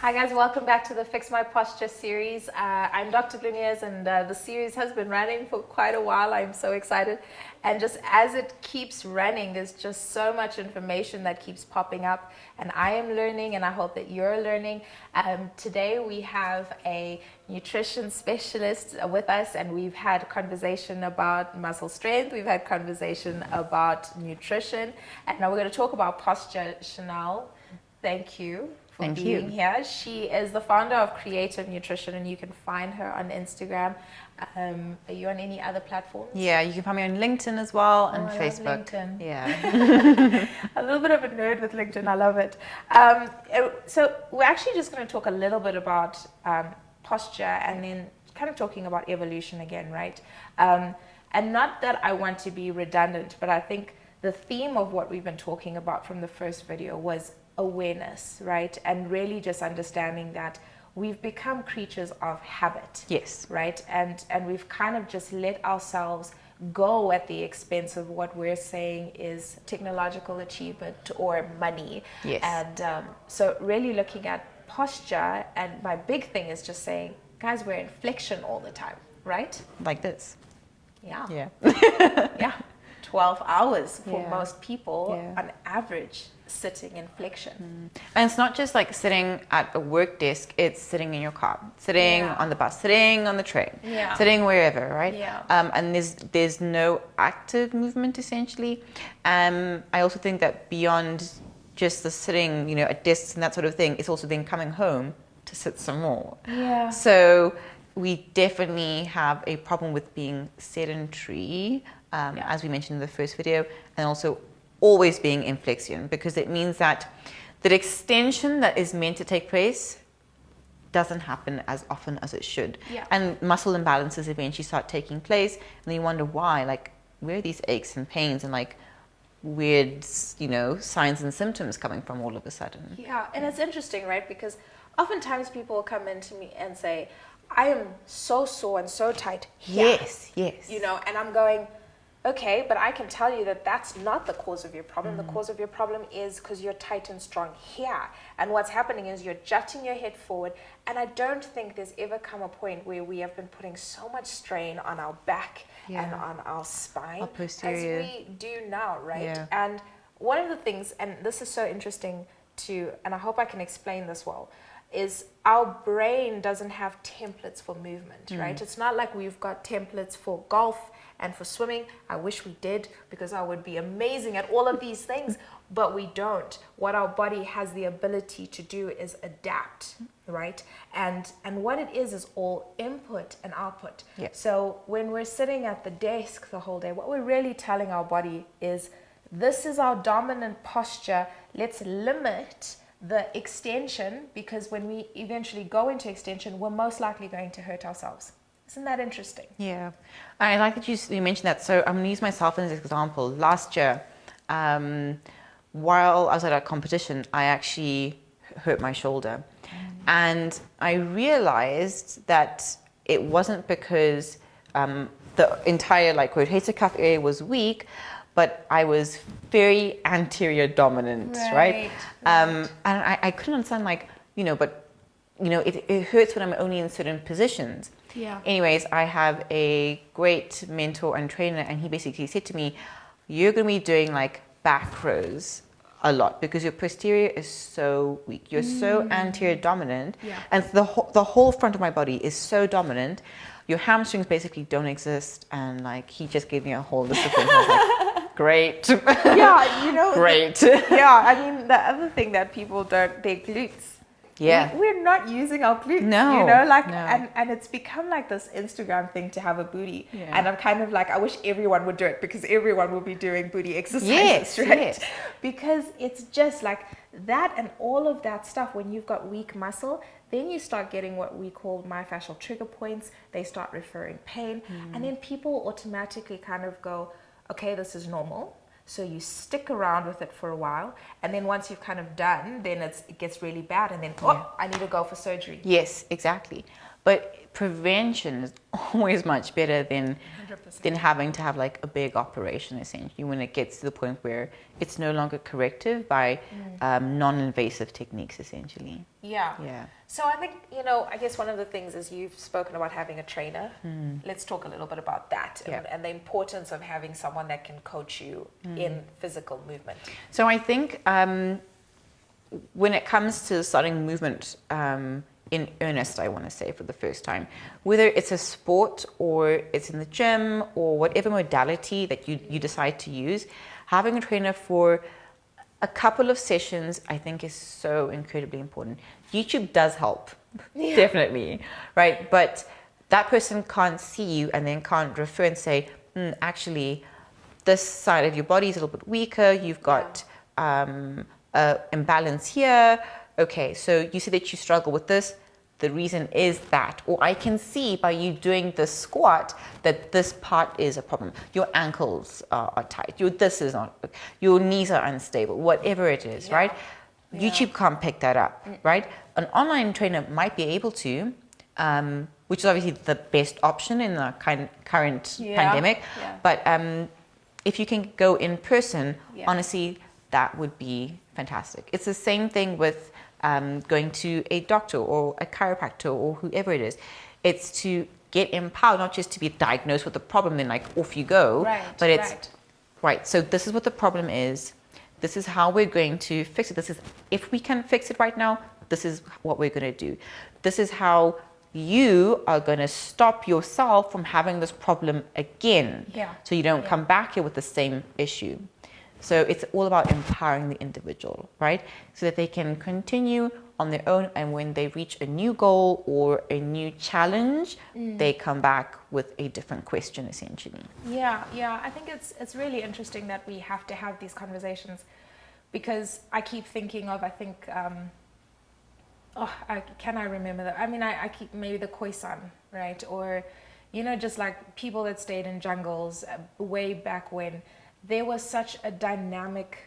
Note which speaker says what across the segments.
Speaker 1: Hi guys, welcome back to the Fix My Posture series. I'm Dr. Glunias and the series has been running for quite a while. I'm so excited. And just as it keeps running, there's just so much information that keeps popping up. And I am learning and I hope that you're learning. Today we have a nutrition specialist with us and we've had conversation about muscle strength. We've had conversation about nutrition. And now we're going to talk about posture. Chanelle, thank you.
Speaker 2: Thank
Speaker 1: being
Speaker 2: you.
Speaker 1: Here. She is the founder of Creative Nutrition and you can find her on Instagram. Are you on any other platforms?
Speaker 2: Yeah, you can find me on LinkedIn as well and
Speaker 1: I
Speaker 2: Facebook.
Speaker 1: love LinkedIn.
Speaker 2: Yeah.
Speaker 1: A little bit of a nerd with LinkedIn. I love it. So we're actually just going to talk a little bit about posture and then kind of talking about evolution again, right? And not that I want to be redundant, but I think the theme of what we've been talking about from the first video was awareness, right? And really just understanding that we've become creatures of habit.
Speaker 2: Yes.
Speaker 1: Right? And we've kind of just let ourselves go at the expense of what we're saying is technological achievement or money.
Speaker 2: Yes.
Speaker 1: And so really looking at posture, and my big thing is just saying, guys, we're in flexion all the time, right?
Speaker 2: Like this.
Speaker 1: Yeah.
Speaker 2: Yeah.
Speaker 1: Yeah. 12 hours for
Speaker 2: Yeah.
Speaker 1: most people
Speaker 2: Yeah.
Speaker 1: on average sitting in flexion.
Speaker 2: And it's not just like sitting at a work desk, it's sitting in your car, sitting
Speaker 1: Yeah.
Speaker 2: on the bus, sitting on the train,
Speaker 1: Yeah.
Speaker 2: sitting wherever, right?
Speaker 1: Yeah.
Speaker 2: And there's no active movement essentially. I also think that beyond just the sitting, at desks and that sort of thing, it's also then coming home to sit some more.
Speaker 1: Yeah.
Speaker 2: So we definitely have a problem with being sedentary, as we mentioned in the first video, and also always being in flexion, because it means that the extension that is meant to take place doesn't happen as often as it should.
Speaker 1: Yeah.
Speaker 2: And muscle imbalances eventually start taking place, and then you wonder why, like, where are these aches and pains and like weird, signs and symptoms coming from all of a sudden?
Speaker 1: Yeah, and it's interesting, right? Because oftentimes people will come into me and say, I am so sore and so tight here.
Speaker 2: Yes.
Speaker 1: And I'm going, okay, but I can tell you that that's not the cause of your problem. The cause of your problem is because you're tight and strong here. And what's happening is you're jutting your head forward. And I don't think there's ever come a point where we have been putting so much strain on our back and on our spine as we do now, right?
Speaker 2: Yeah.
Speaker 1: And one of the things, and this is so interesting and I hope I can explain this well, is our brain doesn't have templates for movement, right? It's not like we've got templates for golf and for swimming. I wish we did, because I would be amazing at all of these things, but we don't. What our body has the ability to do is adapt, right? And what it is all input and output.
Speaker 2: Yeah.
Speaker 1: So when we're sitting at the desk the whole day, what we're really telling our body is, this is our dominant posture. Let's limit the extension, because when we eventually go into extension, we're most likely going to hurt ourselves. Isn't that interesting?
Speaker 2: Yeah, I like that you mentioned that. So I'm going to use myself as an example. Last year, while I was at a competition, I actually hurt my shoulder. And I realized that it wasn't because the entire rotator cuff area was weak, but I was very anterior dominant, right? And I couldn't understand, it hurts when I'm only in certain positions.
Speaker 1: Yeah.
Speaker 2: Anyways, I have a great mentor and trainer, and he basically said to me, you're going to be doing back rows a lot because your posterior is so weak. You're so anterior dominant.
Speaker 1: Yeah.
Speaker 2: And the whole front of my body is so dominant. Your hamstrings basically don't exist. And he just gave me a whole list of things. I was like, great.
Speaker 1: Yeah,
Speaker 2: Great.
Speaker 1: Yeah, I mean, the other thing that people don't, their glutes.
Speaker 2: Yeah.
Speaker 1: We're not using our glutes,
Speaker 2: No. No.
Speaker 1: And it's become this Instagram thing to have a booty.
Speaker 2: Yeah.
Speaker 1: And I'm kind of I wish everyone would do it, because everyone will be doing booty exercises,
Speaker 2: Yes,
Speaker 1: right?
Speaker 2: yes.
Speaker 1: Because it's just that, and all of that stuff. When you've got weak muscle, then you start getting what we call myofascial trigger points. They start referring pain. And then people automatically kind of go, okay, this is normal. So you stick around with it for a while, and then once you've kind of done, then it gets really bad, and then I need to go for surgery.
Speaker 2: Yes, exactly. But prevention is always much better than
Speaker 1: 100%.
Speaker 2: having to have like a big operation, essentially, when it gets to the point where it's no longer corrective by non-invasive techniques, essentially.
Speaker 1: Yeah.
Speaker 2: Yeah.
Speaker 1: So I think, you know, I guess one of the things is you've spoken about having a trainer. Let's talk a little bit about that and the importance of having someone that can coach you in physical movement.
Speaker 2: So I think when it comes to starting movement in earnest, I want to say, for the first time, whether it's a sport or it's in the gym or whatever modality that you decide to use, having a trainer for a couple of sessions, I think, is so incredibly important. YouTube does help, definitely, right? But that person can't see you and then can't refer and say, actually, this side of your body is a little bit weaker. You've got imbalance here. Okay, so you see that you struggle with this. The reason is that, or I can see by you doing this squat that this part is a problem. Your ankles are tight. This is not. Your knees are unstable. Whatever it is, right? YouTube can't pick that up, right? An online trainer might be able to, which is obviously the best option in the current pandemic. But if you can go in person, honestly, that would be fantastic. It's the same thing with going to a doctor or a chiropractor or whoever it is. It's to get empowered, not just to be diagnosed with the problem and like off you go, but it's right. So this is what the problem is. This is how we're going to fix it. This is, if we can fix it right now, this is what we're going to do. This is how you are going to stop yourself from having this problem again. So you don't come back here with the same issue. So it's all about empowering the individual, right? So that they can continue on their own, and when they reach a new goal or a new challenge, they come back with a different question, essentially.
Speaker 1: I think it's really interesting that we have to have these conversations, because I keep thinking of, I think, can I remember that? I mean, I keep maybe the Khoisan, right? Or, you know, just like people that stayed in jungles way back when. There was such a dynamic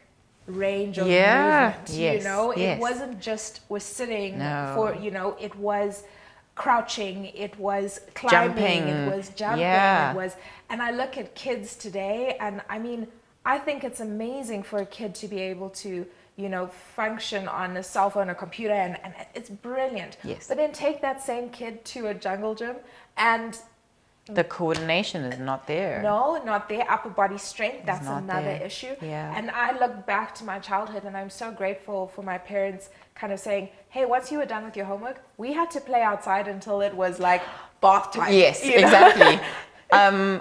Speaker 1: range of movement, you know? It wasn't just we're sitting for, you know, it was crouching, it was climbing, it was jumping, it was, and I look at kids today, and I mean, I think it's amazing for a kid to be able to, you know, function on a cell phone or computer, and it's brilliant. But then take that same kid to a jungle gym, and
Speaker 2: the coordination is not there.
Speaker 1: No, not there. Upper body strength, that's another issue. And I look back to my childhood, and I'm so grateful for my parents kind of saying, hey, once you were done with your homework, we had to play outside until it was like bath time.
Speaker 2: Yes, exactly.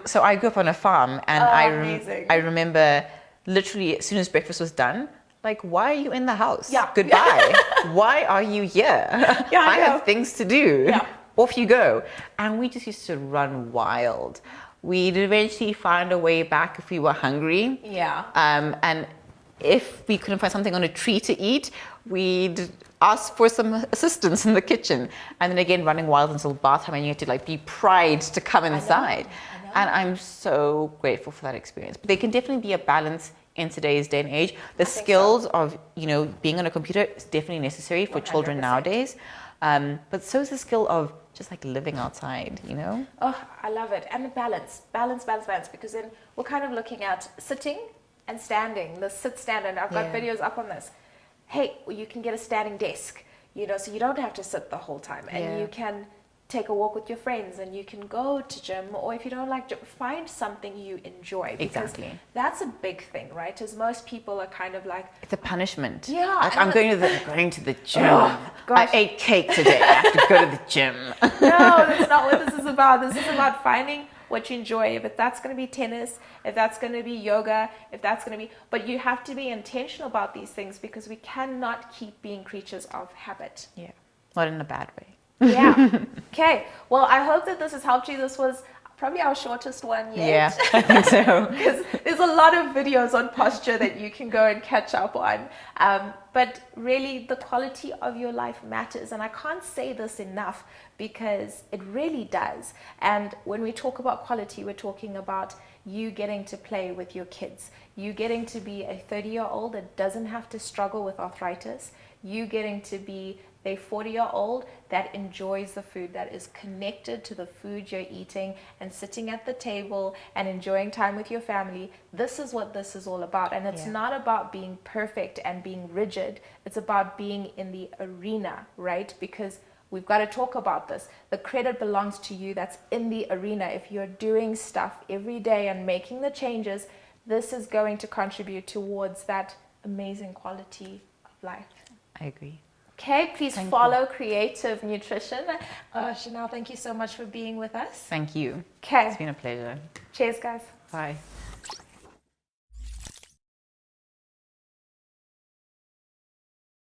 Speaker 2: So I grew up on a farm, and I remember literally as soon as breakfast was done, like, why are you in the house? Goodbye. Why are you here? I have things to do. Off you go. And we just used to run wild. We'd eventually find a way back if we were hungry. And if we couldn't find something on a tree to eat, we'd ask for some assistance in the kitchen. And then again, running wild until bath time, and you had to like be pried to come inside. I know. And I'm so grateful for that experience. But there can definitely be a balance in today's day and age. The skills of, you know, being on a computer is definitely necessary for 100%. Children nowadays. But so is the skill of just like living outside, you know?
Speaker 1: Oh, I love it. And the balance, because then we're kind of looking at sitting and standing, the sit stand, and I've got videos up on this. Hey, well, you can get a standing desk, you know, so you don't have to sit the whole time, and you can take a walk with your friends, and you can go to gym, or if you don't like gym, find something you enjoy. Because that's a big thing, right? As most people are kind of like,
Speaker 2: it's a punishment. Like, I'm going to the gym. I ate cake today. I have to go to the gym.
Speaker 1: No, that's not what this is about. This is about finding what you enjoy. If that's going to be tennis, if that's going to be yoga, if that's going to be, but you have to be intentional about these things, because we cannot keep being creatures of habit.
Speaker 2: Not in a bad way.
Speaker 1: Okay. Well, I hope that this has helped you. This was probably our shortest one yet.
Speaker 2: I think so.
Speaker 1: Because there's a lot of videos on posture that you can go and catch up on. But really, the quality of your life matters. And I can't say this enough, because it really does. And when we talk about quality, we're talking about you getting to play with your kids. You getting to be a 30-year-old that doesn't have to struggle with arthritis. You getting to be They're 40-year-old that enjoys the food, that is connected to the food you're eating and sitting at the table and enjoying time with your family. This is what this is all about. And it's not about being perfect and being rigid. It's about being in the arena, right? Because we've got to talk about this. The credit belongs to you that's in the arena. If you're doing stuff every day and making the changes, this is going to contribute towards that amazing quality of life.
Speaker 2: I agree.
Speaker 1: Okay, please follow Creative Nutrition. Chanelle, thank you so much for being with us.
Speaker 2: Thank you.
Speaker 1: Okay.
Speaker 2: It's been a pleasure.
Speaker 1: Cheers, guys.
Speaker 2: Bye.